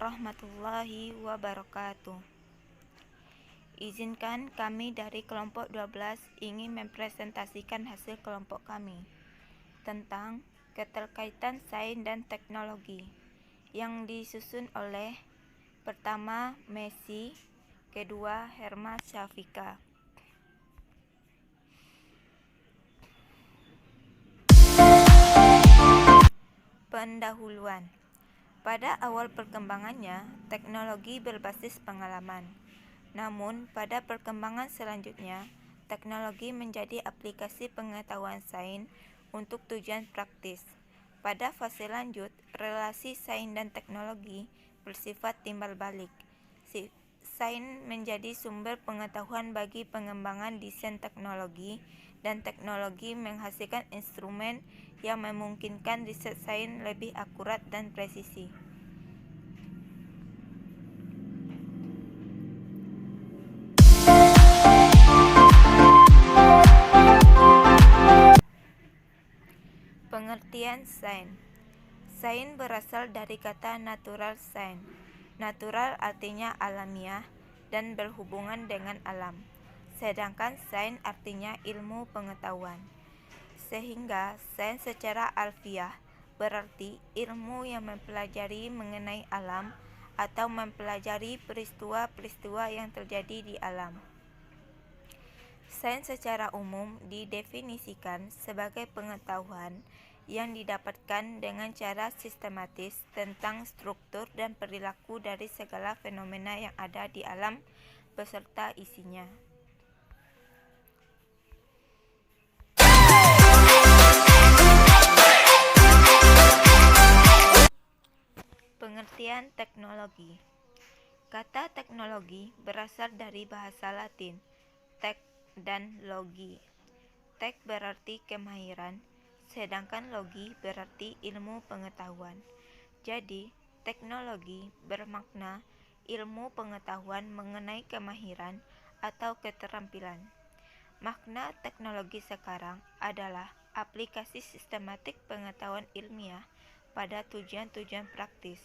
warahmatullahi wabarakatuh. Izinkan kami dari kelompok 12 ingin mempresentasikan hasil kelompok kami tentang keterkaitan sains dan teknologi yang disusun oleh pertama Messi, kedua Herma Syafika. Pendahuluan. Pada awal perkembangannya, teknologi berbasis pengalaman. Namun, pada perkembangan selanjutnya, teknologi menjadi aplikasi pengetahuan sains untuk tujuan praktis. Pada fase lanjut, relasi sains dan teknologi bersifat timbal balik. Sains menjadi sumber pengetahuan bagi pengembangan desain teknologi, dan teknologi menghasilkan instrumen yang memungkinkan riset sains lebih akurat dan presisi. Pengertian sains. Sains berasal dari kata natural science. Natural artinya alamiah dan berhubungan dengan alam, sedangkan sains artinya ilmu pengetahuan. Sehingga sains secara alfiah berarti ilmu yang mempelajari mengenai alam atau mempelajari peristiwa-peristiwa yang terjadi di alam. Sains secara umum didefinisikan sebagai pengetahuan yang didapatkan dengan cara sistematis tentang struktur dan perilaku dari segala fenomena yang ada di alam beserta isinya. Pengertian teknologi. Kata teknologi berasal dari bahasa Latin, tek dan logi. Tek berarti kemahiran, sedangkan logi berarti ilmu pengetahuan. Jadi, teknologi bermakna ilmu pengetahuan mengenai kemahiran atau keterampilan. Makna teknologi sekarang adalah aplikasi sistematik pengetahuan ilmiah pada tujuan-tujuan praktis.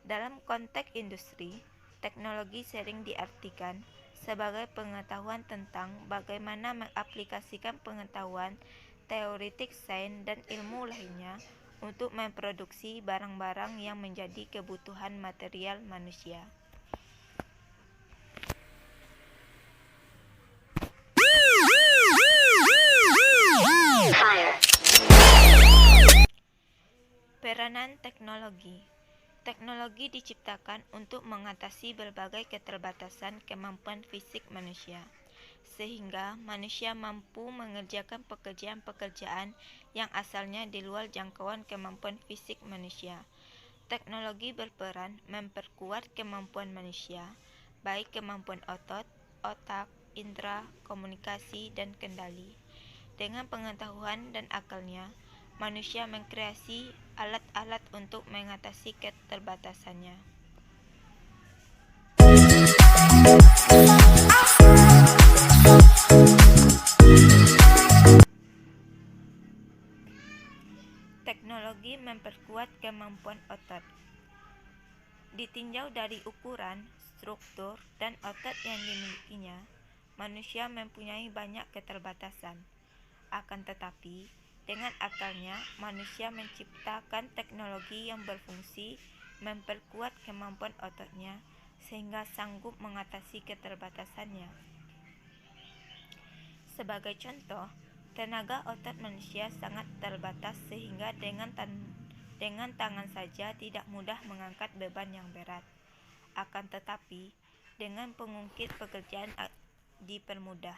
Dalam konteks industri, teknologi sering diartikan sebagai pengetahuan tentang bagaimana mengaplikasikan pengetahuan teoretik sains dan ilmu lainnya untuk memproduksi barang-barang yang menjadi kebutuhan material manusia. Peranan teknologi. Teknologi diciptakan untuk mengatasi berbagai keterbatasan kemampuan fisik manusia, sehingga manusia mampu mengerjakan pekerjaan-pekerjaan yang asalnya di luar jangkauan kemampuan fisik manusia. Teknologi berperan memperkuat kemampuan manusia, baik kemampuan otot, otak, indera, komunikasi, dan kendali. Dengan pengetahuan dan akalnya, manusia mengkreasi alat-alat untuk mengatasi keterbatasannya. Teknologi memperkuat kemampuan otot. Ditinjau dari ukuran, struktur, dan otot yang dimilikinya, manusia mempunyai banyak keterbatasan. Akan tetapi, dengan akalnya, manusia menciptakan teknologi yang berfungsi memperkuat kemampuan ototnya sehingga sanggup mengatasi keterbatasannya. Sebagai contoh, tenaga otot manusia sangat terbatas sehingga dengan tangan saja tidak mudah mengangkat beban yang berat. Akan tetapi, dengan pengungkit pekerjaan dipermudah.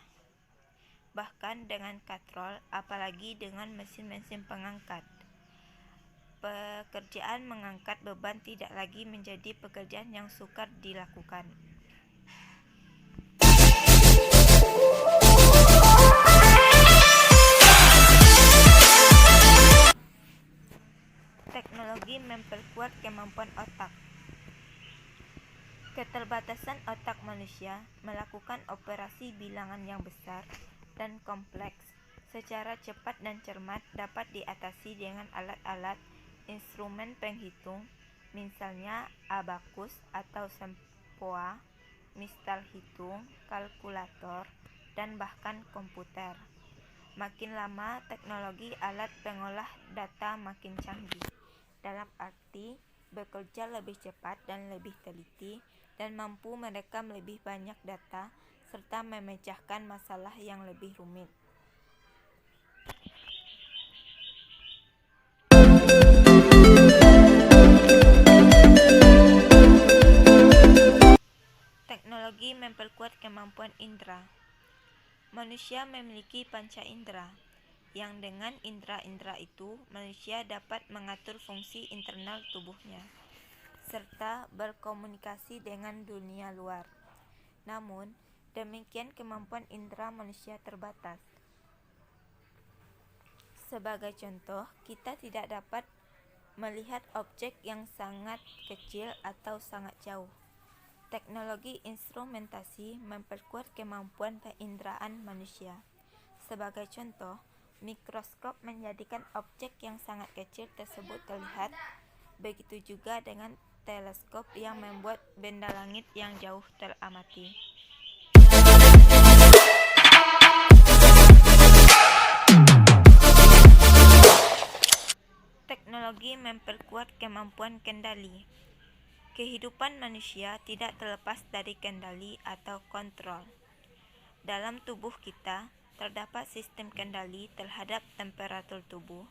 Bahkan dengan katrol, apalagi dengan mesin-mesin pengangkat. Pekerjaan mengangkat beban tidak lagi menjadi pekerjaan yang sukar dilakukan. Teknologi memperkuat kemampuan otak. Keterbatasan otak manusia melakukan operasi bilangan yang besar dan kompleks secara cepat dan cermat dapat diatasi dengan alat-alat, instrumen penghitung, misalnya abakus atau sempoa, mistal hitung, kalkulator, dan bahkan komputer. Makin lama teknologi alat pengolah data makin canggih, dalam arti bekerja lebih cepat dan lebih teliti dan mampu merekam lebih banyak data serta memecahkan masalah yang lebih rumit. Teknologi memperkuat kemampuan indera. Manusia memiliki panca indera, yang dengan indera-indera itu manusia dapat mengatur fungsi internal tubuhnya, serta berkomunikasi dengan dunia luar. Namun, demikian kemampuan indera manusia terbatas. Sebagai contoh, kita tidak dapat melihat objek yang sangat kecil atau sangat jauh. Teknologi instrumentasi memperkuat kemampuan keinderaan manusia. Sebagai contoh, mikroskop menjadikan objek yang sangat kecil tersebut terlihat. Begitu juga dengan teleskop yang membuat benda langit yang jauh teramati. Teknologi memperkuat kemampuan kendali. Kehidupan manusia tidak terlepas dari kendali atau kontrol. Dalam tubuh kita terdapat sistem kendali terhadap temperatur tubuh,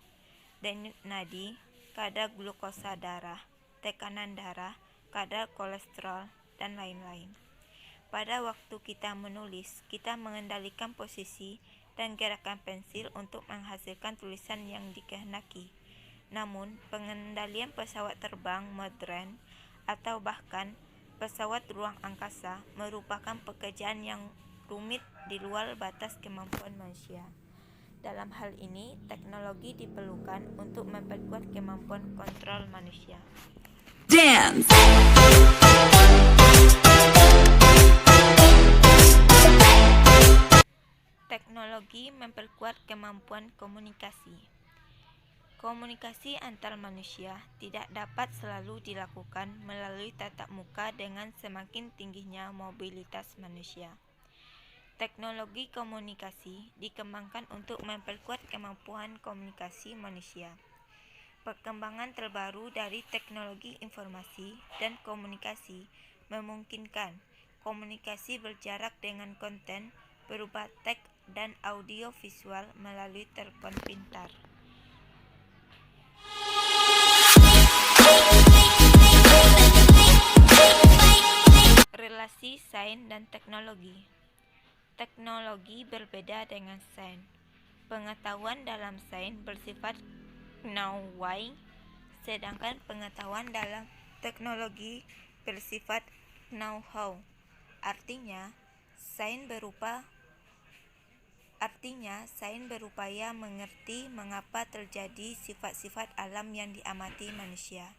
denyut nadi, kadar glukosa darah, tekanan darah, kadar kolesterol, dan lain-lain. Pada waktu kita menulis, kita mengendalikan posisi dan gerakan pensil untuk menghasilkan tulisan yang dikehendaki. Namun, pengendalian pesawat terbang modern atau bahkan pesawat ruang angkasa merupakan pekerjaan yang rumit di luar batas kemampuan manusia. Dalam hal ini, teknologi diperlukan untuk memperkuat kemampuan kontrol manusia. Dance. Teknologi memperkuat kemampuan komunikasi. Komunikasi antar manusia tidak dapat selalu dilakukan melalui tatap muka dengan semakin tingginya mobilitas manusia. Teknologi komunikasi dikembangkan untuk memperkuat kemampuan komunikasi manusia. Perkembangan terbaru dari teknologi informasi dan komunikasi memungkinkan komunikasi berjarak dengan konten berupa teks dan audio visual melalui telepon pintar. Relasi sains dan teknologi. Teknologi berbeda dengan sains. Pengetahuan dalam sains bersifat knowledge, sedangkan pengetahuan dalam teknologi bersifat know-how. Artinya, sains berupaya mengerti mengapa terjadi sifat-sifat alam yang diamati manusia.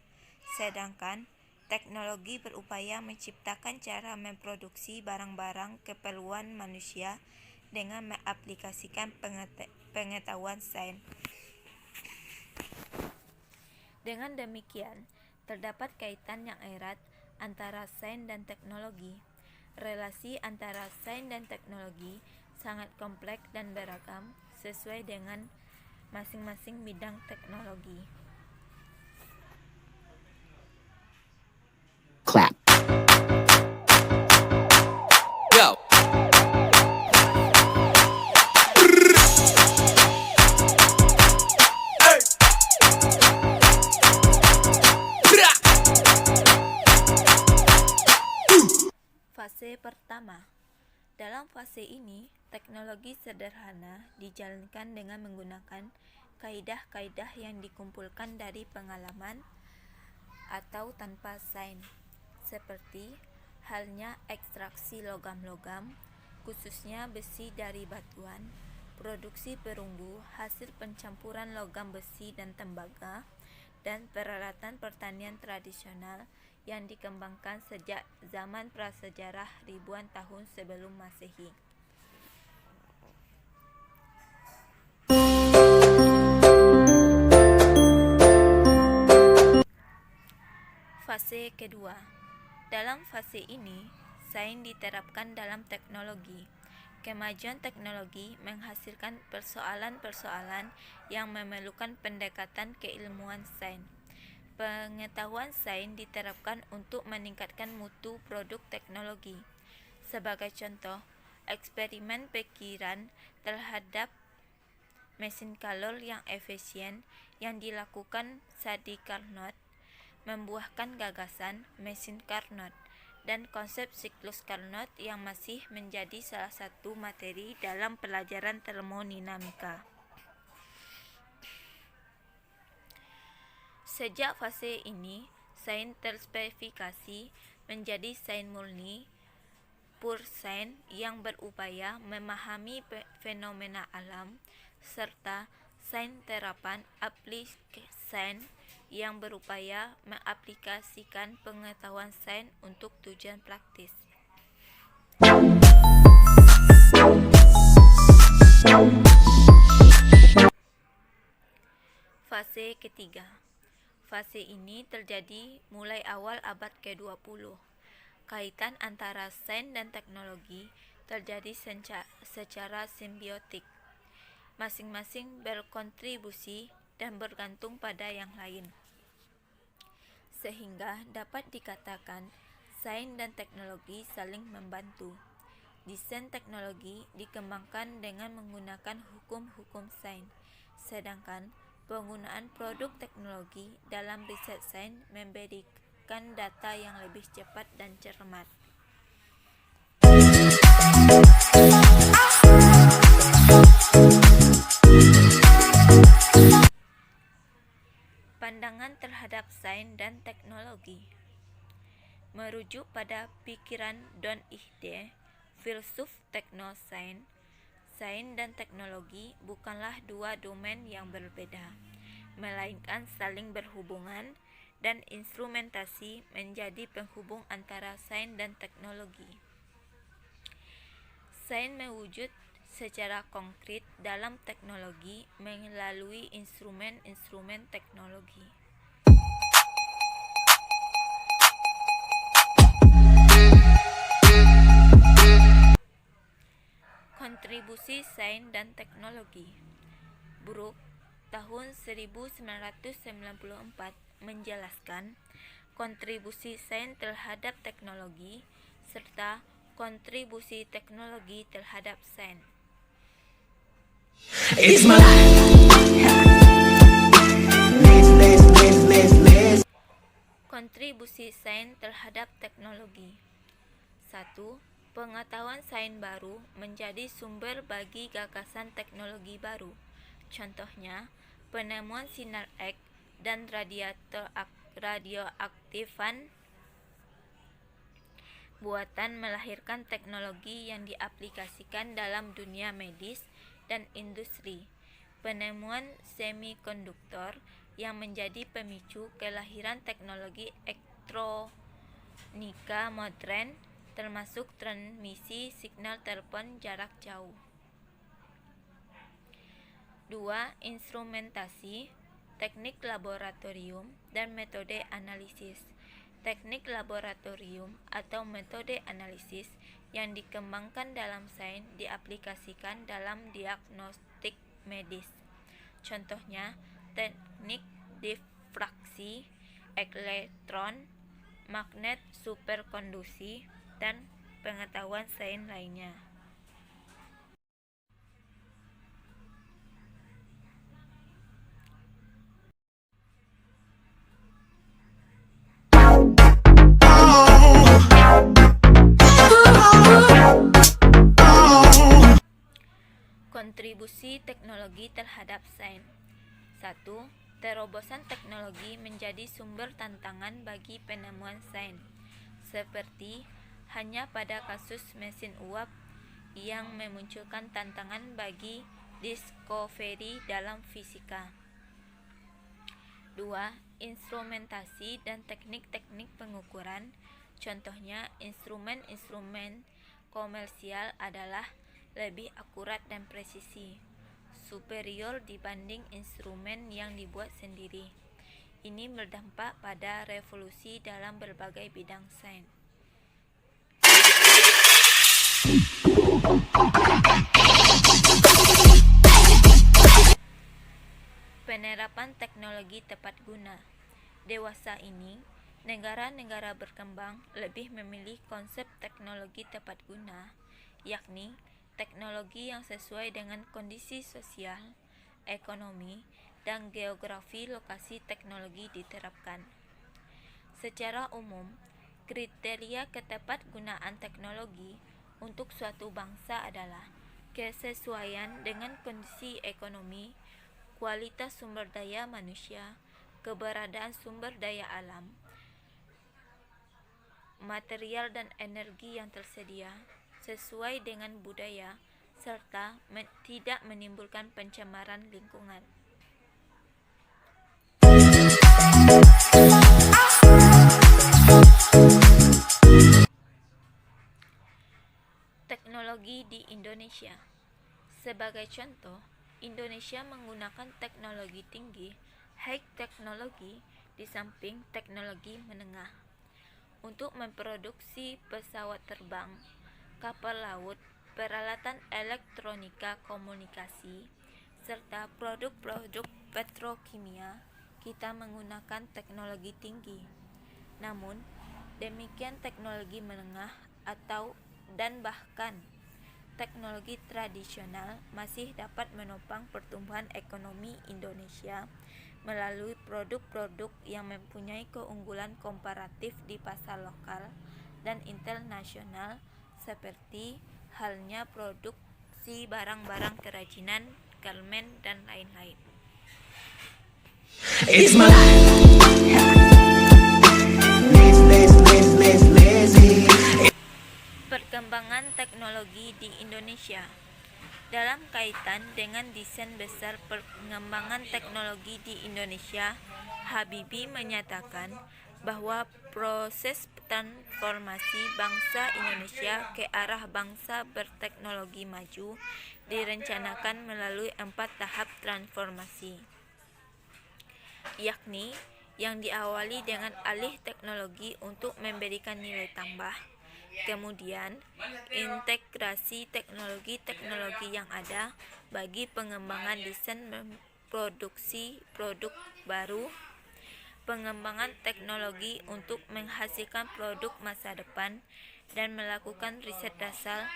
Sedangkan teknologi berupaya menciptakan cara memproduksi barang-barang keperluan manusia dengan mengaplikasikan pengetahuan sains. Dengan demikian, terdapat kaitan yang erat antara sains dan teknologi. Relasi antara sains dan teknologi sangat kompleks dan beragam sesuai dengan masing-masing bidang teknologi. Clap. Go. Fase pertama. Dalam fase ini, teknologi sederhana dijalankan dengan menggunakan kaidah-kaidah yang dikumpulkan dari pengalaman atau tanpa sains, seperti halnya ekstraksi logam-logam, khususnya besi dari batuan, produksi perunggu hasil pencampuran logam besi dan tembaga, dan peralatan pertanian tradisional yang dikembangkan sejak zaman prasejarah ribuan tahun sebelum Masehi. Fase kedua. Dalam fase ini, sains diterapkan dalam teknologi. Kemajuan teknologi menghasilkan persoalan-persoalan yang memerlukan pendekatan keilmuan sains. Pengetahuan sains diterapkan untuk meningkatkan mutu produk teknologi. Sebagai contoh, eksperimen pikiran terhadap mesin kalor yang efisien yang dilakukan Sadi Carnot membuahkan gagasan mesin Carnot dan konsep siklus Carnot yang masih menjadi salah satu materi dalam pelajaran termodinamika. Sejak fase ini, sains terspesifikasi menjadi sains murni, pure sains yang berupaya memahami fenomena alam, serta sains terapan aplikasi sains yang berupaya mengaplikasikan pengetahuan sains untuk tujuan praktis. Fase ketiga. Fase ini terjadi mulai awal abad ke-20. Kaitan antara sains dan teknologi terjadi secara simbiotik. Masing-masing berkontribusi dan bergantung pada yang lain. Sehingga dapat dikatakan sains dan teknologi saling membantu. Desain teknologi dikembangkan dengan menggunakan hukum-hukum sains, sedangkan penggunaan produk teknologi dalam riset sains memberikan data yang lebih cepat dan cermat. Pandangan terhadap sains dan teknologi. Merujuk pada pikiran Don Ihde, filsuf teknosains, sains dan teknologi bukanlah dua domain yang berbeda, melainkan saling berhubungan, dan instrumentasi menjadi penghubung antara sains dan teknologi. Sains mewujud secara konkret dalam teknologi melalui instrumen-instrumen teknologi. Kontribusi sains dan teknologi. Brooke tahun 1994 menjelaskan kontribusi sains terhadap teknologi serta kontribusi teknologi terhadap sains. It's my life. Kontribusi sains terhadap teknologi. 1. Pengetahuan sains baru menjadi sumber bagi gagasan teknologi baru. Contohnya, penemuan sinar X dan radioaktifan buatan melahirkan teknologi yang diaplikasikan dalam dunia medis dan industri. Penemuan semikonduktor yang menjadi pemicu kelahiran teknologi elektronika modern, termasuk transmisi signal telepon jarak jauh. 2. Instrumentasi, teknik laboratorium, dan metode analisis. Teknik laboratorium atau metode analisis yang dikembangkan dalam sains diaplikasikan dalam diagnostik medis. Contohnya, teknik difraksi, elektron magnet superkonduksi, dan pengetahuan sains lainnya. Kontribusi teknologi terhadap sains. 1. Terobosan teknologi menjadi sumber tantangan bagi penemuan sains, seperti hanya pada kasus mesin uap yang memunculkan tantangan bagi discovery dalam fisika. 2. Instrumentasi dan teknik-teknik pengukuran. Contohnya, instrumen-instrumen komersial adalah lebih akurat dan presisi, superior dibanding instrumen yang dibuat sendiri. Ini berdampak pada revolusi dalam berbagai bidang sains. Penerapan teknologi tepat guna. Dewasa ini, negara-negara berkembang lebih memilih konsep teknologi tepat guna, yakni teknologi yang sesuai dengan kondisi sosial, ekonomi, dan geografi lokasi teknologi diterapkan. Secara umum, kriteria ketepatgunaan teknologi untuk suatu bangsa adalah kesesuaian dengan kondisi ekonomi, kualitas sumber daya manusia, keberadaan sumber daya alam, material dan energi yang tersedia, sesuai dengan budaya, serta tidak menimbulkan pencemaran lingkungan. Teknologi di Indonesia. Sebagai contoh, Indonesia menggunakan teknologi tinggi, high teknologi, di samping teknologi menengah, untuk memproduksi pesawat terbang, kapal laut, peralatan elektronika komunikasi, serta produk-produk petrokimia. Kita menggunakan teknologi tinggi. Namun, demikian teknologi menengah dan bahkan teknologi tradisional masih dapat menopang pertumbuhan ekonomi Indonesia melalui produk-produk yang mempunyai keunggulan komparatif di pasar lokal dan internasional, seperti halnya produksi barang-barang kerajinan, garmen, dan lain-lain. It's my Perkembangan teknologi di Indonesia. Dalam kaitan dengan desain besar pengembangan teknologi di Indonesia, Habibie menyatakan bahwa proses transformasi bangsa Indonesia ke arah bangsa berteknologi maju direncanakan melalui 4 tahap transformasi, yakni yang diawali dengan alih teknologi untuk memberikan nilai tambah, kemudian integrasi teknologi-teknologi yang ada bagi pengembangan desain memproduksi produk baru, pengembangan teknologi untuk menghasilkan produk masa depan, dan melakukan riset dasar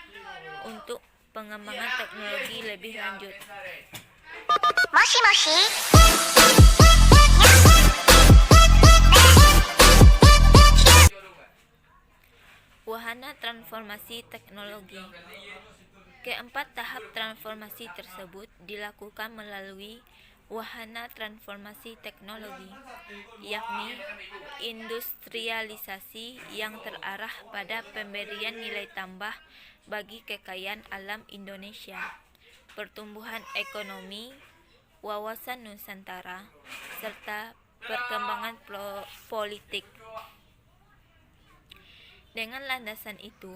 untuk pengembangan teknologi lebih lanjut. Wahana transformasi teknologi. Keempat tahap transformasi tersebut dilakukan melalui wahana transformasi teknologi, yakni industrialisasi yang terarah pada pemberian nilai tambah bagi kekayaan alam Indonesia, pertumbuhan ekonomi, wawasan Nusantara, serta perkembangan politik. Dengan landasan itu,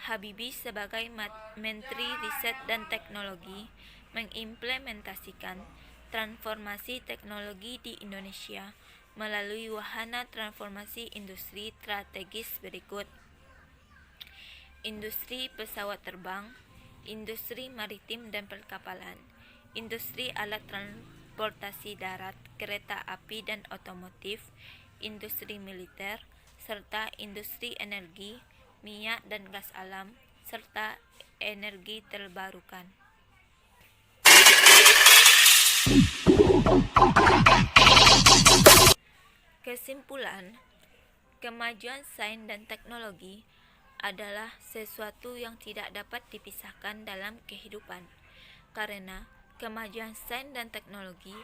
Habibie sebagai Menteri Riset dan Teknologi mengimplementasikan transformasi teknologi di Indonesia melalui wahana transformasi industri strategis berikut: industri pesawat terbang, industri maritim dan perkapalan, industri alat transportasi darat, kereta api dan otomotif, industri militer, serta industri energi, minyak dan gas alam, serta energi terbarukan. Kesimpulan, kemajuan sains dan teknologi adalah sesuatu yang tidak dapat dipisahkan dalam kehidupan, karena kemajuan sains dan teknologi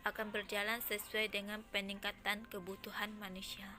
akan berjalan sesuai dengan peningkatan kebutuhan manusia.